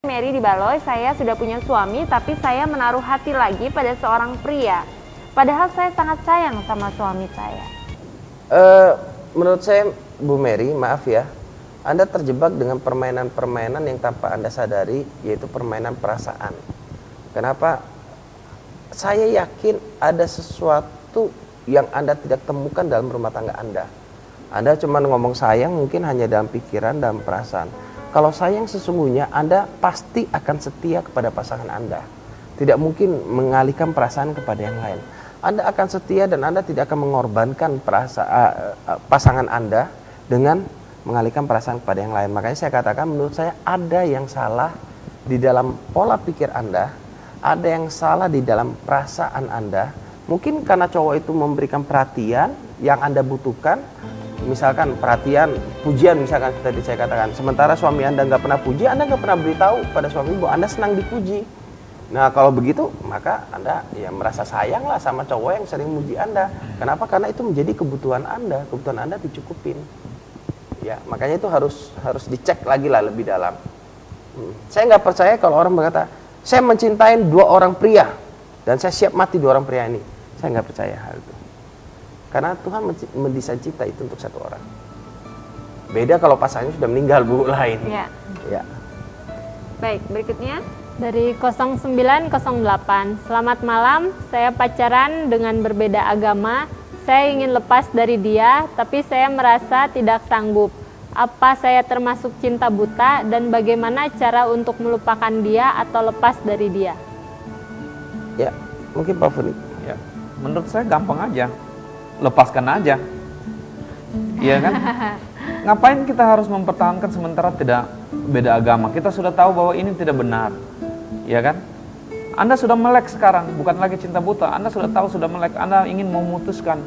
Mary di Baloy, saya sudah punya suami, tapi saya menaruh hati lagi pada seorang pria. Padahal saya sangat sayang sama suami saya. Menurut saya, Bu Mary, maaf ya, Anda terjebak dengan permainan-permainan yang tanpa Anda sadari, yaitu permainan perasaan. Kenapa? Saya yakin ada sesuatu yang Anda tidak temukan dalam rumah tangga Anda. Anda cuma ngomong sayang mungkin hanya dalam pikiran, dalam perasaan. Kalau sayang sesungguhnya, Anda pasti akan setia kepada pasangan Anda. Tidak mungkin mengalihkan perasaan kepada yang lain. Anda akan setia dan Anda tidak akan mengorbankan pasangan Anda dengan mengalihkan perasaan kepada yang lain. Makanya saya katakan, menurut saya ada yang salah di dalam pola pikir Anda, ada yang salah di dalam perasaan Anda. Mungkin karena cowok itu memberikan perhatian yang Anda butuhkan, misalkan perhatian, pujian misalkan tadi saya katakan. Sementara suami Anda nggak pernah puji, Anda nggak pernah beritahu pada suami bahwa Anda senang dipuji. Nah kalau begitu, maka Anda ya merasa sayang lah sama cowok yang sering muji Anda. Kenapa? Karena itu menjadi kebutuhan Anda dicukupin. Ya, makanya itu harus dicek lagi lah lebih dalam. Saya nggak percaya kalau orang berkata, saya mencintai 2 orang pria dan saya siap mati 2 orang pria ini. Saya nggak percaya hal itu. Karena Tuhan mendesain cipta itu untuk 1 orang. Beda kalau pasangannya sudah meninggal, Bu, lain. Ya. Ya. Baik, berikutnya. Dari 0908, selamat malam, saya pacaran dengan berbeda agama. Saya ingin lepas dari dia, tapi saya merasa tidak sanggup. Apa saya termasuk cinta buta dan bagaimana cara untuk melupakan dia atau lepas dari dia? Ya, mungkin Pak Funi. Ya, menurut saya gampang aja. Lepaskan aja. Iya kan? Ngapain kita harus mempertahankan sementara tidak beda agama? Kita sudah tahu bahwa ini tidak benar. Iya kan? Anda sudah melek sekarang, bukan lagi cinta buta. Anda sudah tahu sudah melek, Anda ingin memutuskan.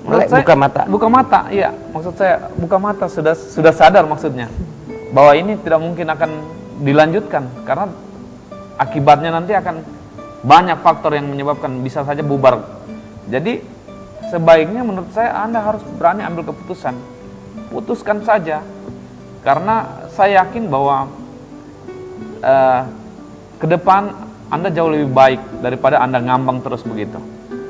Melek buka mata. Buka mata, iya. Maksud saya buka mata, sudah sadar maksudnya. Bahwa ini tidak mungkin akan dilanjutkan karena akibatnya nanti akan banyak faktor yang menyebabkan bisa saja bubar. Jadi sebaiknya menurut saya Anda harus berani ambil keputusan. Putuskan saja. Karena saya yakin bahwa ke depan Anda jauh lebih baik daripada Anda ngambang terus begitu.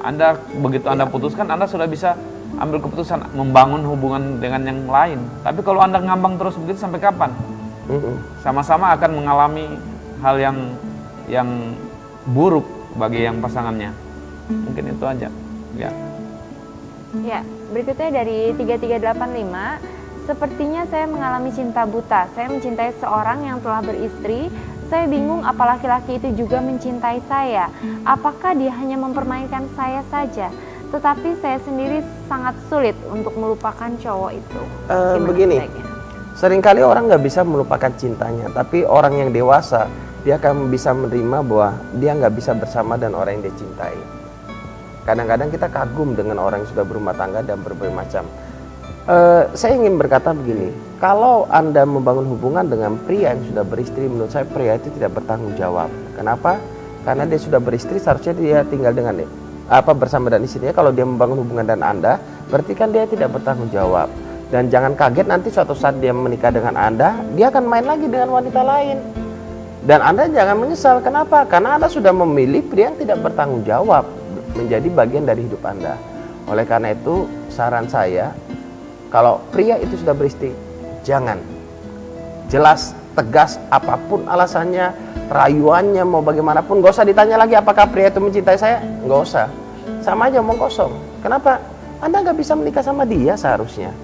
Anda begitu Anda putuskan, Anda sudah bisa ambil keputusan membangun hubungan dengan yang lain. Tapi kalau Anda ngambang terus begitu sampai kapan? Sama-sama akan mengalami hal yang buruk bagi yang pasangannya. Mungkin itu aja. Ya. Ya, berikutnya dari 3385, sepertinya saya mengalami cinta buta. Saya mencintai seorang yang telah beristri. Saya bingung apa laki-laki itu juga mencintai saya. Apakah dia hanya mempermainkan saya saja? Tetapi saya sendiri sangat sulit untuk melupakan cowok itu. Begini, seringkali orang nggak bisa melupakan cintanya. Tapi orang yang dewasa, dia akan bisa menerima bahwa dia nggak bisa bersama dengan orang yang dia cintai. Kadang-kadang kita kagum dengan orang yang sudah berumah tangga dan berbagai macam. Saya ingin berkata begini, kalau Anda membangun hubungan dengan pria yang sudah beristri, menurut saya pria itu tidak bertanggung jawab. Kenapa? Karena dia sudah beristri, seharusnya dia tinggal dengan bersama dengan istrinya. Kalau dia membangun hubungan dengan Anda, berarti kan dia tidak bertanggung jawab. Dan jangan kaget nanti suatu saat dia menikah dengan Anda, dia akan main lagi dengan wanita lain. Dan Anda jangan menyesal. Kenapa? Karena Anda sudah memilih pria yang tidak bertanggung jawab menjadi bagian dari hidup Anda. Oleh karena itu, saran saya, kalau pria itu sudah beristri, jangan. Jelas, tegas, apapun alasannya, rayuannya, mau bagaimanapun, gak usah ditanya lagi apakah pria itu mencintai saya, gak usah. Sama aja omong kosong. Kenapa? Anda gak bisa menikah sama dia seharusnya.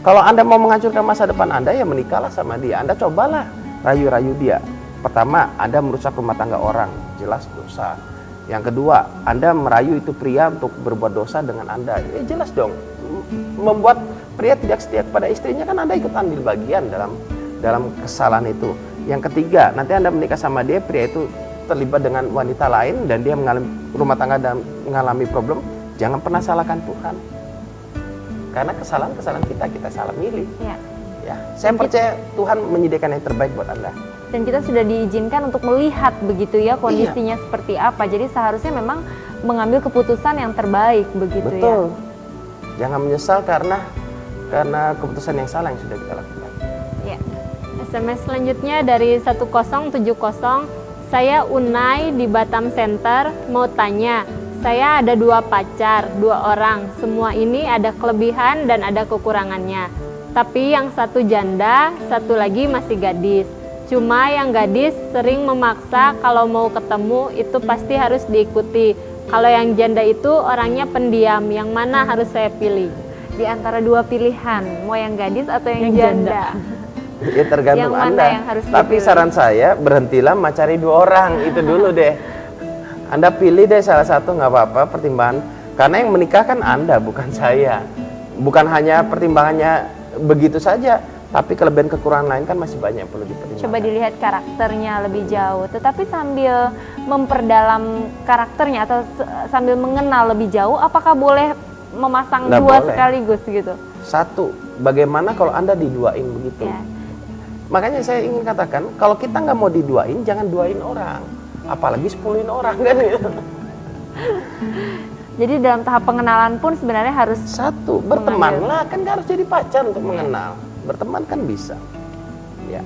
Kalau Anda mau menghancurkan masa depan Anda, ya menikahlah sama dia. Anda cobalah rayu-rayu dia. Pertama, Anda merusak rumah tangga orang, jelas dosa. Yang kedua, Anda merayu itu pria untuk berbuat dosa dengan Anda, ya jelas dong. Membuat pria tidak setia kepada istrinya, kan Anda ikut ambil bagian dalam kesalahan itu. Yang ketiga, nanti Anda menikah sama dia, pria itu terlibat dengan wanita lain dan dia mengalami rumah tangga dan mengalami problem, jangan pernah salahkan Tuhan. Karena kesalahan kita salah milih. Ya, saya percaya Tuhan menyediakan yang terbaik buat Anda. Dan kita sudah diizinkan untuk melihat begitu ya kondisinya seperti apa. Jadi seharusnya memang mengambil keputusan yang terbaik begitu. Betul. Ya. Jangan menyesal karena keputusan yang salah yang sudah kita lakukan. Ya. SMS selanjutnya dari 1070. Saya Unai di Batam Center, mau tanya, saya ada 2 pacar, 2 orang. Semua ini ada kelebihan dan ada kekurangannya. Tapi yang satu janda, satu lagi masih gadis. Cuma yang gadis sering memaksa kalau mau ketemu itu pasti harus diikuti. Kalau yang janda itu orangnya pendiam, yang mana harus saya pilih? Di antara 2 pilihan, mau yang gadis atau yang janda? Ya tergantung Yang mana Anda. yang harus Tapi dipilih? saran saya berhentilah mencari 2 orang itu dulu deh. Anda pilih deh salah satu, nggak apa-apa pertimbangan. Karena yang menikah kan Anda bukan saya. Bukan hanya pertimbangannya begitu saja, tapi kelebihan kekurangan lain kan masih banyak perlu dipertimbangkan. Coba dilihat karakternya lebih jauh, tetapi sambil memperdalam karakternya atau sambil mengenal lebih jauh, apakah boleh memasang Nggak 2 boleh. sekaligus gitu? Satu, bagaimana kalau Anda diduain begitu? Ya. Makanya saya ingin katakan, kalau kita nggak mau diduain, jangan duain orang. Apalagi 10-in orang kan gitu. Jadi dalam tahap pengenalan pun sebenarnya harus Satu, bertemanlah, kan nggak harus jadi pacar untuk mengenal. Berteman kan bisa. Ya.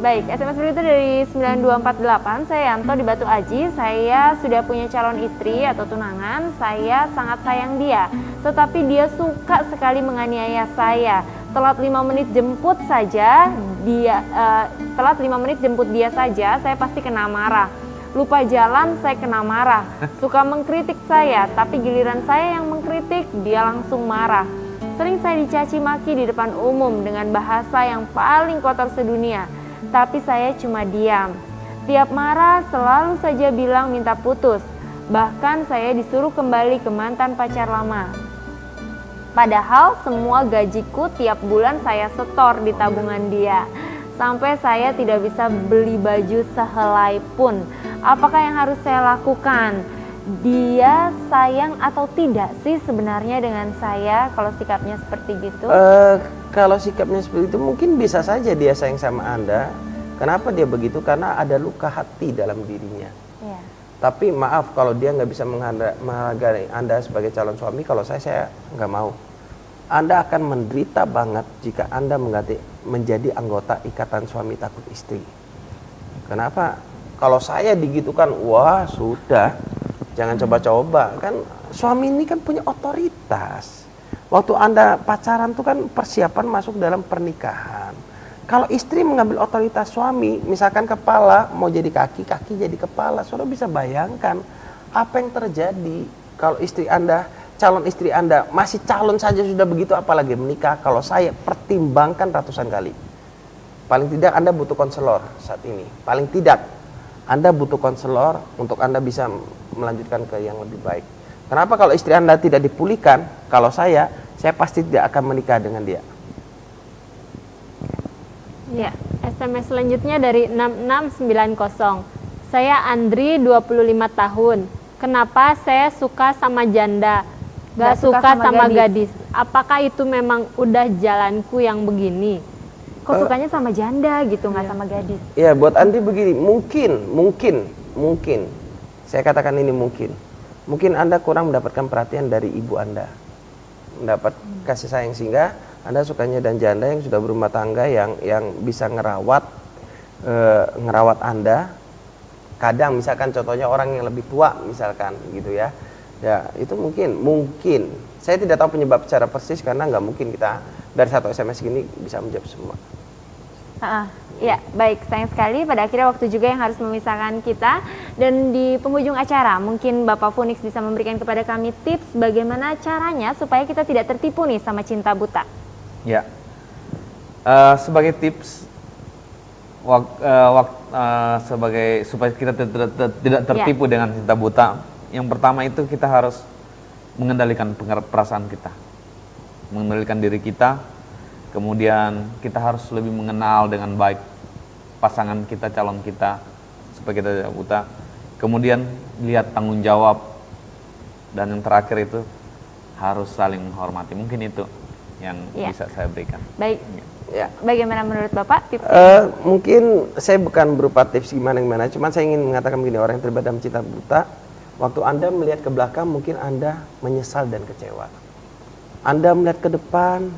baik. SMS berikutnya dari 9248, saya Yanto di Batu Aji. Saya sudah punya calon istri atau tunangan. Saya sangat sayang dia, tetapi dia suka sekali menganiaya saya. Telat 5 menit jemput saja dia saja, saya pasti kena marah. Lupa jalan, saya kena marah. Suka mengkritik saya, tapi giliran saya yang mengkritik, dia langsung marah. Sering saya dicaci maki di depan umum dengan bahasa yang paling kotor sedunia, tapi saya cuma diam. Tiap marah selalu saja bilang minta putus. Bahkan saya disuruh kembali ke mantan pacar lama. Padahal semua gajiku tiap bulan saya setor di tabungan dia. Sampai saya tidak bisa beli baju sehelai pun. Apakah yang harus saya lakukan? Dia sayang atau tidak sih sebenarnya dengan saya kalau sikapnya seperti gitu? Kalau sikapnya seperti itu mungkin bisa saja dia sayang sama Anda. Kenapa dia begitu? Karena ada luka hati dalam dirinya. Ya. Tapi maaf kalau dia nggak bisa menghargai Anda sebagai calon suami, kalau saya nggak mau. Anda akan menderita banget jika Anda menjadi anggota ikatan suami takut istri. Kenapa? Kalau saya digitukan, wah sudah, jangan coba-coba. Kan suami ini kan punya otoritas. Waktu Anda pacaran tuh kan persiapan masuk dalam pernikahan. Kalau istri mengambil otoritas suami, misalkan kepala mau jadi kaki, kaki jadi kepala, saudara bisa bayangkan apa yang terjadi kalau istri Anda, calon istri Anda masih calon saja sudah begitu, apalagi menikah. Kalau saya pertimbangkan ratusan kali. Paling tidak Anda butuh konselor saat ini. Paling tidak Anda butuh konselor untuk Anda bisa melanjutkan ke yang lebih baik. Kenapa kalau istri Anda tidak dipulihkan? Kalau saya pasti tidak akan menikah dengan dia. Ya, SMS selanjutnya dari 6690. Saya Andri, 25 tahun. Kenapa saya suka sama janda? Gak suka sama gadis. Apakah itu memang udah jalanku yang begini? Kok sukanya sama janda gitu, nggak sama gadis? Ya, buat Andri begini, mungkin. Saya katakan ini mungkin. Mungkin Anda kurang mendapatkan perhatian dari ibu Anda. Mendapat kasih sayang sehingga Anda sukanya dan janda yang sudah berumah tangga yang bisa ngerawat Anda. Kadang misalkan contohnya orang yang lebih tua misalkan gitu ya. Ya, itu mungkin. Saya tidak tahu penyebab secara persis karena nggak mungkin kita dari satu SMS gini bisa menjawab semua. Ya, baik, sayang sekali pada akhirnya waktu juga yang harus memisahkan kita. Dan di penghujung acara mungkin Bapak Phoenix bisa memberikan kepada kami tips bagaimana caranya supaya kita tidak tertipu nih sama cinta buta. Ya, sebagai tips supaya kita tidak tertipu dengan cinta buta, yang pertama itu kita harus mengendalikan perasaan kita, mengendalikan diri kita. Kemudian kita harus lebih mengenal dengan baik pasangan kita, calon kita, supaya kita tidak buta. Kemudian lihat tanggung jawab, dan yang terakhir itu harus saling menghormati. Mungkin itu yang bisa saya berikan. Baik. Ya. Bagaimana menurut Bapak tips? Mungkin saya bukan berupa tips gimana, cuman saya ingin mengatakan begini, orang yang terlibat dalam cinta buta, waktu Anda melihat ke belakang mungkin Anda menyesal dan kecewa. Anda melihat ke depan,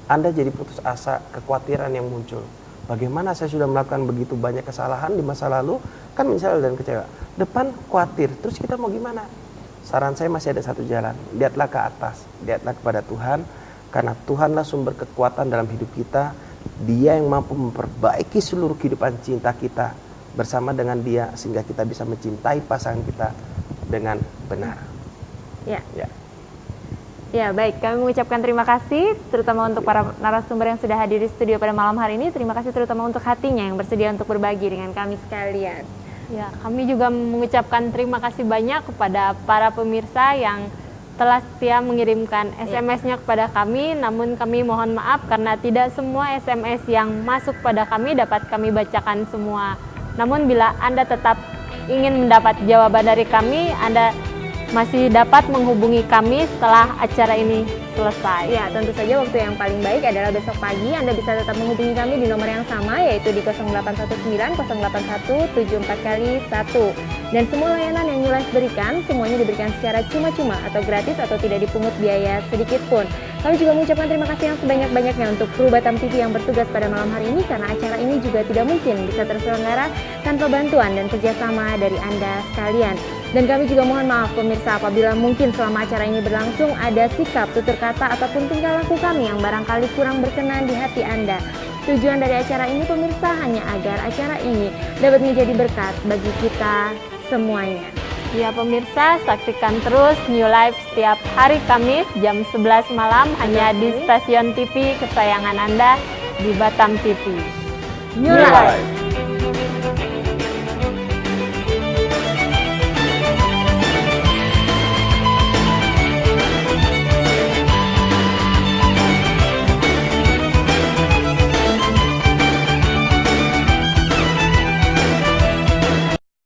Anda jadi putus asa, kekhawatiran yang muncul. Bagaimana saya sudah melakukan begitu banyak kesalahan di masa lalu, kan menyesal dan kecewa. Depan khawatir, terus kita mau gimana? Saran saya masih ada satu jalan, lihatlah ke atas, lihatlah kepada Tuhan, karena Tuhanlah sumber kekuatan dalam hidup kita. Dia yang mampu memperbaiki seluruh kehidupan cinta kita bersama dengan Dia, sehingga kita bisa mencintai pasangan kita dengan benar. Ya. Ya. Ya, baik. Kami mengucapkan terima kasih terutama untuk para narasumber yang sudah hadir di studio pada malam hari ini. Terima kasih terutama untuk hatinya yang bersedia untuk berbagi dengan kami sekalian. Ya, kami juga mengucapkan terima kasih banyak kepada para pemirsa yang telah setia mengirimkan SMS-nya kepada kami. Namun kami mohon maaf karena tidak semua SMS yang masuk pada kami dapat kami bacakan semua. Namun bila Anda tetap ingin mendapat jawaban dari kami, Anda masih dapat menghubungi kami setelah acara ini selesai. Ya, tentu saja waktu yang paling baik adalah besok pagi. Anda bisa tetap menghubungi kami di nomor yang sama, yaitu di 0819 081 74 kali 1. Dan semua layanan yang New Life berikan, semuanya diberikan secara cuma-cuma atau gratis atau tidak dipungut biaya sedikit pun. Kami juga mengucapkan terima kasih yang sebanyak-banyaknya untuk kru Batam TV yang bertugas pada malam hari ini, karena acara ini juga tidak mungkin bisa terselenggara tanpa bantuan dan kerjasama dari Anda sekalian. Dan kami juga mohon maaf pemirsa apabila mungkin selama acara ini berlangsung ada sikap, tutur kata, ataupun tingkah laku kami yang barangkali kurang berkenan di hati Anda. Tujuan dari acara ini pemirsa hanya agar acara ini dapat menjadi berkat bagi kita semuanya. Ya pemirsa, saksikan terus New Life setiap hari Kamis jam 11 malam hanya di stasiun TV kesayangan Anda di Batam TV. New Life.